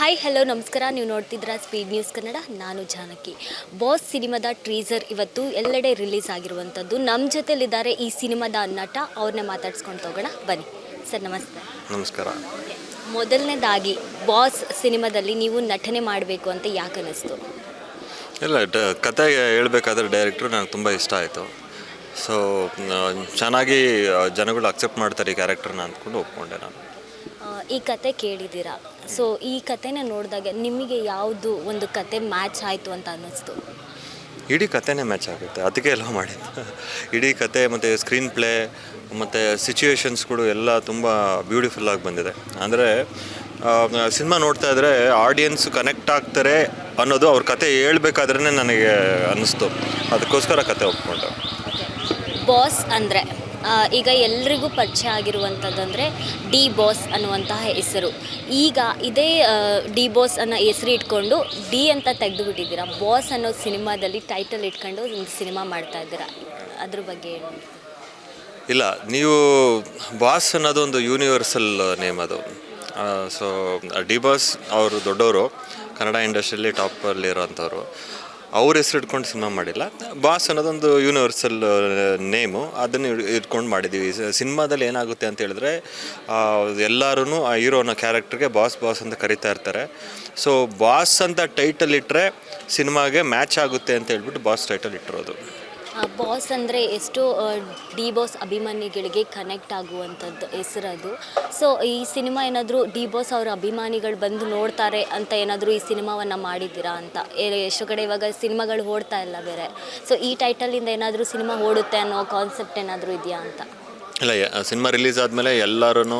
Hi hello ನಮಸ್ಕಾರ. ನೀವು ನೋಡ್ತಿದ್ದೀರಾ ಸ್ಪೀಡ್ ನ್ಯೂಸ್ ಕನ್ನಡ. ನಾನು ಜಾನಕಿ. ಬಾಸ್ ಸಿನಿಮಾದ ಟ್ರೀಸರ್ ಇವತ್ತು ಎಲ್ಲೆಡೆ ರಿಲೀಸ್ ಆಗಿರುವಂಥದ್ದು. ನಮ್ಮ ಜೊತೆಲಿದ್ದಾರೆ ಈ ಸಿನಿಮಾದ ನಟ, ಅವ್ರನ್ನೇ ಮಾತಾಡ್ಸ್ಕೊಂಡು ಹೋಗೋಣ ಬನ್ನಿ. ಸರ್ ನಮಸ್ತೆ. ನಮಸ್ಕಾರ. ಮೊದಲನೇದಾಗಿ ಬಾಸ್ ಸಿನಿಮಾದಲ್ಲಿ ನೀವು ನಟನೆ ಮಾಡಬೇಕು ಅಂತ ಯಾಕೆ ಅನ್ನಿಸ್ತು? ಇಲ್ಲ, ಕತೆ ಹೇಳ್ಬೇಕಾದ್ರೆ ಡೈರೆಕ್ಟ್ರು ನನಗೆ ತುಂಬ ಇಷ್ಟ ಆಯಿತು. ಸೊ ಚೆನ್ನಾಗಿ ಜನಗಳು ಅಕ್ಸೆಪ್ಟ್ ಮಾಡ್ತಾರೆ ಈ ಕ್ಯಾರೆಕ್ಟರ್ನ ಅಂದ್ಕೊಂಡು ಒಪ್ಕೊಂಡೆ ನಾನು. ಈ ಕತೆ ಕೇಳಿದ್ದೀರಾ. ಸೊ ಈ ಕತೆನ ನೋಡಿದಾಗ ನಿಮಗೆ ಯಾವುದು ಒಂದು ಕತೆ ಮ್ಯಾಚ್ ಆಯಿತು ಅಂತ ಅನ್ನಿಸ್ತು? ಇಡೀ ಕತೆನೇ ಮ್ಯಾಚ್ ಆಗುತ್ತೆ, ಅದಕ್ಕೆ ಎಲ್ಲ ಮಾಡಿದ್ದು. ಇಡೀ ಕತೆ ಮತ್ತು ಸ್ಕ್ರೀನ್ ಪ್ಲೇ ಮತ್ತು ಸಿಚುವೇಶನ್ಸ್ಗಳು ಎಲ್ಲ ತುಂಬ ಬ್ಯೂಟಿಫುಲ್ಲಾಗಿ ಬಂದಿದೆ. ಅಂದರೆ ಸಿನಿಮಾ ನೋಡ್ತಾ ಇದ್ದರೆ ಆಡಿಯನ್ಸ್ ಕನೆಕ್ಟ್ ಆಗ್ತಾರೆ ಅನ್ನೋದು ಅವ್ರ ಕತೆ ಹೇಳ್ಬೇಕಾದ್ರೇ ನನಗೆ ಅನ್ನಿಸ್ತು. ಅದಕ್ಕೋಸ್ಕರ ಕತೆ ಒಪ್ಕೊಂಡೆ. ಬಾಸ್ ಅಂದರೆ ಈಗ ಎಲ್ರಿಗೂ ಪರಿಚಯ ಆಗಿರುವಂಥದ್ದಂದರೆ ಡಿ ಬಾಸ್ ಅನ್ನುವಂತಹ ಹೆಸರು. ಈಗ ಇದೇ ಡಿ ಬಾಸ್ ಅನ್ನೋ ಹೆಸರು ಇಟ್ಕೊಂಡು ಡಿ ಅಂತ ತೆಗೆದುಬಿಟ್ಟಿದ್ದೀರಾ. ಬಾಸ್ ಅನ್ನೋ ಸಿನಿಮಾದಲ್ಲಿ ಟೈಟಲ್ ಇಟ್ಕೊಂಡು ಒಂದು ಸಿನಿಮಾ ಮಾಡ್ತಾ ಇದ್ದೀರಾ. ಅದ್ರ ಬಗ್ಗೆ ಏನು? ಇಲ್ಲ, ನೀವು ಬಾಸ್ ಅನ್ನೋದು ಒಂದು ಯೂನಿವರ್ಸಲ್ ನೇಮ್ ಅದು. ಸೊ ಡಿ ಬಾಸ್ ಅವರು ದೊಡ್ಡವರು, ಕನ್ನಡ ಇಂಡಸ್ಟ್ರಿಯಲ್ಲಿ ಟಾಪಲ್ಲಿರೋಂಥವ್ರು. ಅವ್ರ ಹೆಸರು ಇಟ್ಕೊಂಡು ಸಿನಿಮಾ ಮಾಡಿಲ್ಲ. ಬಾಸ್ ಅನ್ನೋದೊಂದು ಯೂನಿವರ್ಸಲ್ ನೇಮು, ಅದನ್ನು ಇಟ್ಕೊಂಡು ಮಾಡಿದ್ದೀವಿ. ಸಿನಿಮಾದಲ್ಲಿ ಏನಾಗುತ್ತೆ ಅಂತ ಹೇಳಿದ್ರೆ ಎಲ್ಲರೂ ಆ ಹೀರೋನ ಕ್ಯಾರೆಕ್ಟರ್ಗೆ ಬಾಸ್ ಬಾಸ್ ಅಂತ ಕರಿತಾ ಇರ್ತಾರೆ. ಸೊ ಬಾಸ್ ಅಂತ ಟೈಟಲ್ ಇಟ್ಟರೆ ಸಿನಿಮಾಗೆ ಮ್ಯಾಚ್ ಆಗುತ್ತೆ ಅಂತ ಹೇಳ್ಬಿಟ್ಟು ಬಾಸ್ ಟೈಟಲ್ ಇಟ್ಟಿರೋದು. ಬಾಸ್ ಅಂದರೆ ಎಷ್ಟೋ ಡಿ ಬಾಸ್ ಅಭಿಮಾನಿಗಳಿಗೆ ಕನೆಕ್ಟ್ ಆಗುವಂಥದ್ದು ಹೆಸರದು. ಸೊ ಈ ಸಿನಿಮಾ ಏನಾದರೂ ಡಿ ಬಾಸ್ ಅವರ ಅಭಿಮಾನಿಗಳು ಬಂದು ನೋಡ್ತಾರೆ ಅಂತ ಏನಾದರೂ ಈ ಸಿನಿಮಾವನ್ನು ಮಾಡಿದ್ದೀರಾ ಅಂತ? ಎಷ್ಟೋ ಕಡೆ ಇವಾಗ ಸಿನಿಮಾಗಳು ಓಡ್ತಾ ಇಲ್ಲ ಬೇರೆ. ಸೊ ಈ ಟೈಟಲಿಂದ ಏನಾದರೂ ಸಿನಿಮಾ ಓಡುತ್ತೆ ಅನ್ನೋ ಕಾನ್ಸೆಪ್ಟ್ ಏನಾದರೂ ಇದೆಯಾ ಅಂತ? ಇಲ್ಲ, ಸಿನಿಮಾ ರಿಲೀಸ್ ಆದಮೇಲೆ ಎಲ್ಲರೂ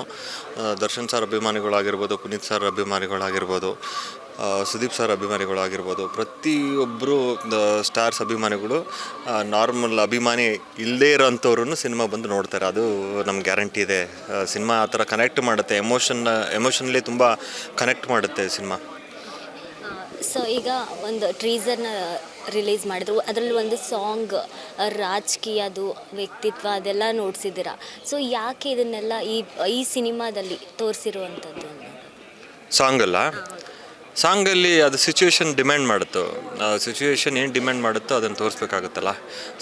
ದರ್ಶನ್ ಸರ್ ಅಭಿಮಾನಿಗಳಾಗಿರ್ಬೋದು, ಪುನೀತ್ ಸರ್ ಅಭಿಮಾನಿಗಳಾಗಿರ್ಬೋದು, ಸುದೀಪ್ ಸರ್ ಅಭಿಮಾನಿಗಳಾಗಿರ್ಬೋದು, ಪ್ರತಿಯೊಬ್ಬರು ಸ್ಟಾರ್ಸ್ ಅಭಿಮಾನಿಗಳು, ನಾರ್ಮಲ್ ಅಭಿಮಾನಿ ಇಲ್ಲದೇ ಇರೋಂಥವ್ರು ಸಿನಿಮಾ ಬಂದು ನೋಡ್ತಾರೆ. ಅದು ನಮ್ಗೆ ಗ್ಯಾರಂಟಿ ಇದೆ. ಸಿನಿಮಾ ಆ ಥರ ಕನೆಕ್ಟ್ ಮಾಡುತ್ತೆ, ಎಮೋಷನ್ಲಿ ತುಂಬ ಕನೆಕ್ಟ್ ಮಾಡುತ್ತೆ ಸಿನಿಮಾ. ಸೊ ಈಗ ಒಂದು ಟ್ರೀಸರ್ನ ರಿಲೀಸ್ ಮಾಡಿದ್ರು, ಅದರಲ್ಲಿ ಒಂದು ಸಾಂಗ್ ರಾಜಕೀಯದು ವ್ಯಕ್ತಿತ್ವ ಅದೆಲ್ಲ ನೋಡಿಸಿದ್ದೀರಾ. ಸೊ ಯಾಕೆ ಇದನ್ನೆಲ್ಲ ಈ ಸಿನಿಮಾದಲ್ಲಿ ತೋರಿಸಿರುವಂಥದ್ದು? ಸಾಂಗಲ್ಲಿ ಅದು ಸಿಚುವೇಶನ್ ಡಿಮ್ಯಾಂಡ್ ಮಾಡುತ್ತೋ, ಸಿಚುವೇಶನ್ ಏನು ಡಿಮ್ಯಾಂಡ್ ಮಾಡುತ್ತೋ ಅದನ್ನು ತೋರಿಸ್ಬೇಕಾಗುತ್ತಲ್ಲ.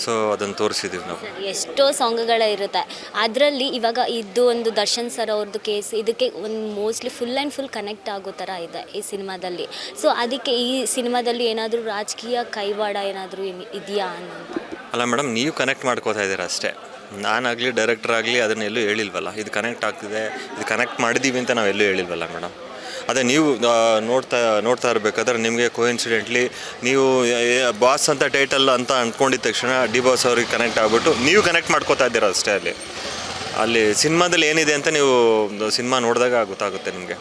ಸೊ ಅದನ್ನು ತೋರಿಸಿದ್ದೀವಿ ನಾವು. ಎಷ್ಟೋ ಸಾಂಗ್ಗಳಿರುತ್ತೆ, ಅದರಲ್ಲಿ ಇವಾಗ ಇದು ಒಂದು ದರ್ಶನ್ ಸರ್ ಅವ್ರದ್ದು ಕೇಸ್, ಇದಕ್ಕೆ ಒಂದು mostly full and full connect ಆಗೋ ಥರ ಇದೆ ಈ ಸಿನಿಮಾದಲ್ಲಿ. ಸೊ ಅದಕ್ಕೆ ಈ ಸಿನಿಮಾದಲ್ಲಿ ಏನಾದರೂ ರಾಜಕೀಯ ಕೈವಾಡ ಏನಾದರೂ ಇದೆಯಾ ಅನ್ನೋದು? ಅಲ್ಲ ಮೇಡಮ್, ನೀವು ಕನೆಕ್ಟ್ ಮಾಡ್ಕೋತಾ ಇದ್ದೀರಾ ಅಷ್ಟೇ. ನಾನಾಗಲಿ ಡೈರೆಕ್ಟರ್ ಆಗಲಿ ಅದನ್ನೆಲ್ಲೂ ಹೇಳಿಲ್ವಲ್ಲ. ಇದು ಕನೆಕ್ಟ್ ಆಗ್ತಿದೆ, ಇದು ಕನೆಕ್ಟ್ ಮಾಡಿದ್ದೀವಿ ಅಂತ ನಾವೆಲ್ಲೂ ಹೇಳಿಲ್ವಲ್ಲ ಮೇಡಮ್. ಅದೇ ನೀವು ನೋಡ್ತಾ ಇರಬೇಕಾದ್ರೆ ನಿಮಗೆ ಕೋಇನ್ಸಿಡೆಂಟ್ಲಿ ನೀವು ಬಾಸ್ ಅಂತ ಟೈಟಲ್ ಅಂತ ಅಂದ್ಕೊಂಡಿದ್ದ ತಕ್ಷಣ ಡಿ ಬಾಸ್ ಅವ್ರಿಗೆ ಕನೆಕ್ಟ್ ಆಗಿಬಿಟ್ಟು ನೀವು ಕನೆಕ್ಟ್ ಮಾಡ್ಕೋತಾ ಇದ್ದೀರಾ ಅಷ್ಟೇ. ಅಲ್ಲಿ ಸಿನಿಮಾದಲ್ಲಿ ಏನಿದೆ ಅಂತ ನೀವು ಸಿನಿಮಾ ನೋಡಿದಾಗ ಗೊತ್ತಾಗುತ್ತೆ ನಿಮಗೆ.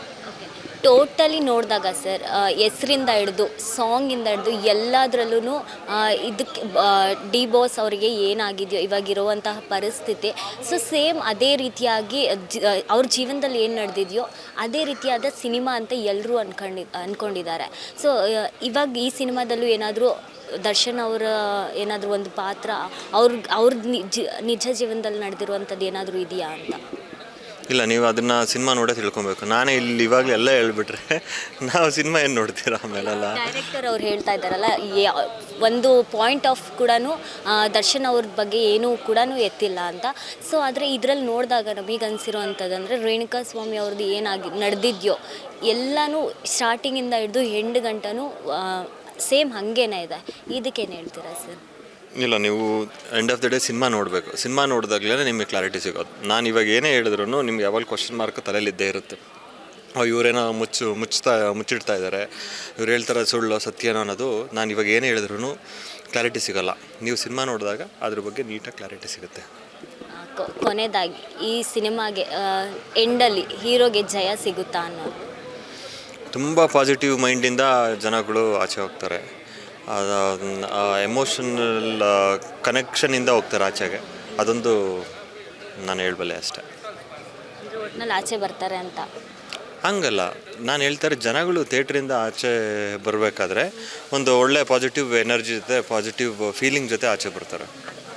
ಟೋಟಲಿ ನೋಡಿದಾಗ ಸರ್, ಹೆಸರಿಂದ ಹಿಡಿದು ಸಾಂಗಿಂದ ಹಿಡಿದು ಎಲ್ಲದರಲ್ಲೂ ಇದಕ್ಕೆ ಡಿ ಬಾಸ್ ಅವರಿಗೆ ಏನಾಗಿದೆಯೋ ಇವಾಗಿರುವಂತಹ ಪರಿಸ್ಥಿತಿ, ಸೊ ಸೇಮ್ ಅದೇ ರೀತಿಯಾಗಿ ಅವ್ರ ಜೀವನದಲ್ಲಿ ಏನು ನಡೆದಿದೆಯೋ ಅದೇ ರೀತಿಯಾದ ಸಿನಿಮಾ ಅಂತ ಎಲ್ಲರೂ ಅಂದ್ಕೊಂಡಿದ್ದಾರೆ. ಸೊ ಇವಾಗ ಈ ಸಿನಿಮಾದಲ್ಲೂ ಏನಾದರೂ ದರ್ಶನ್ ಅವರ ಏನಾದರೂ ಒಂದು ಪಾತ್ರ ಅವ್ರ ನಿಜ ಜೀವನದಲ್ಲಿ ನಡೆದಿರುವಂಥದ್ದು ಏನಾದರೂ ಇದೆಯಾ ಅಂತ? ಇಲ್ಲ, ನೀವು ಅದನ್ನು ಸಿನಿಮಾ ನೋಡೇ ತಿಳ್ಕೊಬೇಕು. ನಾನೇ ಇಲ್ಲಿ ಇವಾಗಲೇ ಎಲ್ಲ ಹೇಳ್ಬಿಟ್ರೆ ನಾವು ಸಿನಿಮಾ ಏನು ನೋಡ್ತೀರಾ ಆಮೇಲೆಲ್ಲ. ಡೈರೆಕ್ಟರ್ ಅವ್ರು ಹೇಳ್ತಾ ಇದ್ದಾರಲ್ಲ, ಒಂದು ಪಾಯಿಂಟ್ ಆಫ್ ಕೂಡ ದರ್ಶನ್ ಅವ್ರ ಬಗ್ಗೆ ಏನೂ ಕೂಡ ಎತ್ತಿಲ್ಲ ಅಂತ. ಸೊ ಆದರೆ ಇದರಲ್ಲಿ ನೋಡಿದಾಗ ನಮಗೆ ಅನಿಸಿರೋವಂಥದ್ದಂದರೆ ರೇಣುಕಾ ಸ್ವಾಮಿ ಅವ್ರದ್ದು ನಡೆದಿದೆಯೋ ಎಲ್ಲನೂ ಸ್ಟಾರ್ಟಿಂಗಿಂದ ಹಿಡಿದು ಎಂಡ್ ಗಂಟನೂ ಸೇಮ್ ಹಾಗೇನೇ ಇದೆ. ಇದಕ್ಕೇನು ಹೇಳ್ತೀರಾ ಸರ್? ಇಲ್ಲ, ನೀವು end of the day cinema ನೋಡಬೇಕು. ಸಿನಿಮಾ ನೋಡಿದಾಗಲೇ ನಿಮಗೆ ಕ್ಲಾರಿಟಿ ಸಿಗೋದು. ನಾನು ಇವಾಗ ಏನೇ ಹೇಳಿದ್ರು ನಿಮ್ಗೆ ಯಾವಾಗ ಕ್ವಶನ್ ಮಾರ್ಕ್ ತಲೆಯಲ್ಲಿದ್ದೇ ಇರುತ್ತೆ. ಇವರೇನೋ ಮುಚ್ಚಿಡ್ತಾ ಇದ್ದಾರೆ, ಇವ್ರು ಹೇಳ್ತಾರೆ ಸುಳ್ಳು ಸತ್ಯನೋ ಅನ್ನೋದು. ನಾನು ಇವಾಗ ಏನೇ ಹೇಳಿದ್ರು ಕ್ಲಾರಿಟಿ ಸಿಗೋಲ್ಲ. ನೀವು ಸಿನಿಮಾ ನೋಡಿದಾಗ ಅದ್ರ ಬಗ್ಗೆ ನೀಟಾಗಿ ಕ್ಲಾರಿಟಿ ಸಿಗುತ್ತೆ. ಕೊನೆಯದಾಗಿ ಈ ಸಿನಿಮಾಗೆ ಎಂಡಲ್ಲಿ ಹೀರೋಗೆ ಜಯ ಸಿಗುತ್ತಾ ಅನ್ನೋದು? ತುಂಬ ಪಾಸಿಟಿವ್ ಮೈಂಡಿಂದ ಜನಗಳು ಆಚೆ ಹೋಗ್ತಾರೆ. ಎಮೋಷನಲ್ ಕನೆಕ್ಷನಿಂದ ಹೋಗ್ತಾರೆ ಆಚೆಗೆ. ಅದೊಂದು ನಾನು ಹೇಳಬಲ್ಲೆ ಅಷ್ಟೇ. ಒಟ್ಟಿನಲ್ಲಿ ಆಚೆ ಬರ್ತಾರೆ ಅಂತ ಹಂಗಲ್ಲ, ನಾನು ಹೇಳ್ತಾರೆ ಜನಗಳು ಥಿಯೇಟ್ರಿಂದ ಆಚೆ ಬರಬೇಕಾದ್ರೆ ಒಂದು ಒಳ್ಳೆ ಪಾಸಿಟಿವ್ ಎನರ್ಜಿ ಜೊತೆ, ಪಾಸಿಟಿವ್ ಫೀಲಿಂಗ್ ಜೊತೆ ಆಚೆ ಬರ್ತಾರೆ.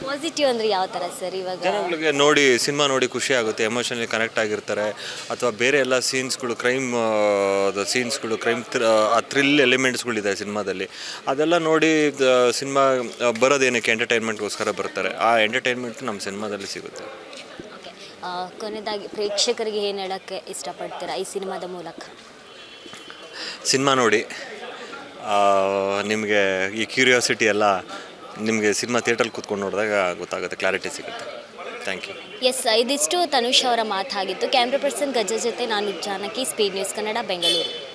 ಪಾಸಿಟಿವ್ ಅಂದರೆ ಯಾವ ಥರ ಸರ್ ಇವಾಗ? ಜನಗಳಿಗೆ ನೋಡಿ ಸಿನಿಮಾ ನೋಡಿ ಖುಷಿ ಆಗುತ್ತೆ, ಎಮೋಷನಲಿ ಕನೆಕ್ಟ್ ಆಗಿರ್ತಾರೆ. ಅಥವಾ ಬೇರೆ ಎಲ್ಲ ಸೀನ್ಸ್ಗಳು, ಕ್ರೈಮ್ ಸೀನ್ಸ್ಗಳು, ಆ ಥ್ರಿಲ್ ಎಲಿಮೆಂಟ್ಸ್ಗಳಿದೆ ಸಿನಿಮಾದಲ್ಲಿ, ಅದೆಲ್ಲ ನೋಡಿ ಸಿನಿಮಾ ಬರೋದೇನಕ್ಕೆ ಎಂಟರ್ಟೈನ್ಮೆಂಟ್ಗೋಸ್ಕರ ಬರ್ತಾರೆ. ಆ ಎಂಟರ್ಟೈನ್ಮೆಂಟ್ ನಮ್ಮ ಸಿನಿಮಾದಲ್ಲಿ ಸಿಗುತ್ತೆ. ಓಕೆ, ಕೊನೆಯದಾಗಿ ಪ್ರೇಕ್ಷಕರಿಗೆ ಏನು ಹೇಳೋಕ್ಕೆ ಇಷ್ಟಪಡ್ತೀರಾ ಈ ಸಿನಿಮಾದ ಮೂಲಕ? ಸಿನಿಮಾ ನೋಡಿ, ನಿಮಗೆ ಈ ಕ್ಯೂರಿಯಾಸಿಟಿ ಎಲ್ಲ ನಿಮಗೆ ಸಿನಿಮಾ ಥಿಯೇಟ್ರಲ್ಲಿ ಕೂತ್ಕೊಂಡು ನೋಡಿದಾಗ ಗೊತ್ತಾಗುತ್ತೆ, ಕ್ಲಾರಿಟಿ ಸಿಗುತ್ತೆ. Thank you. ಎಸ್, ಇದಿಷ್ಟು ತನುಷ್ ಅವರ ಮಾತಾಗಿತ್ತು. ಕ್ಯಾಮ್ರಾ ಪರ್ಸನ್ ಗಜ ಜೊತೆ ನಾನು ಜಾನಕಿ, ಸ್ಪೀಡ್ ನ್ಯೂಸ್ ಕನ್ನಡ, ಬೆಂಗಳೂರು.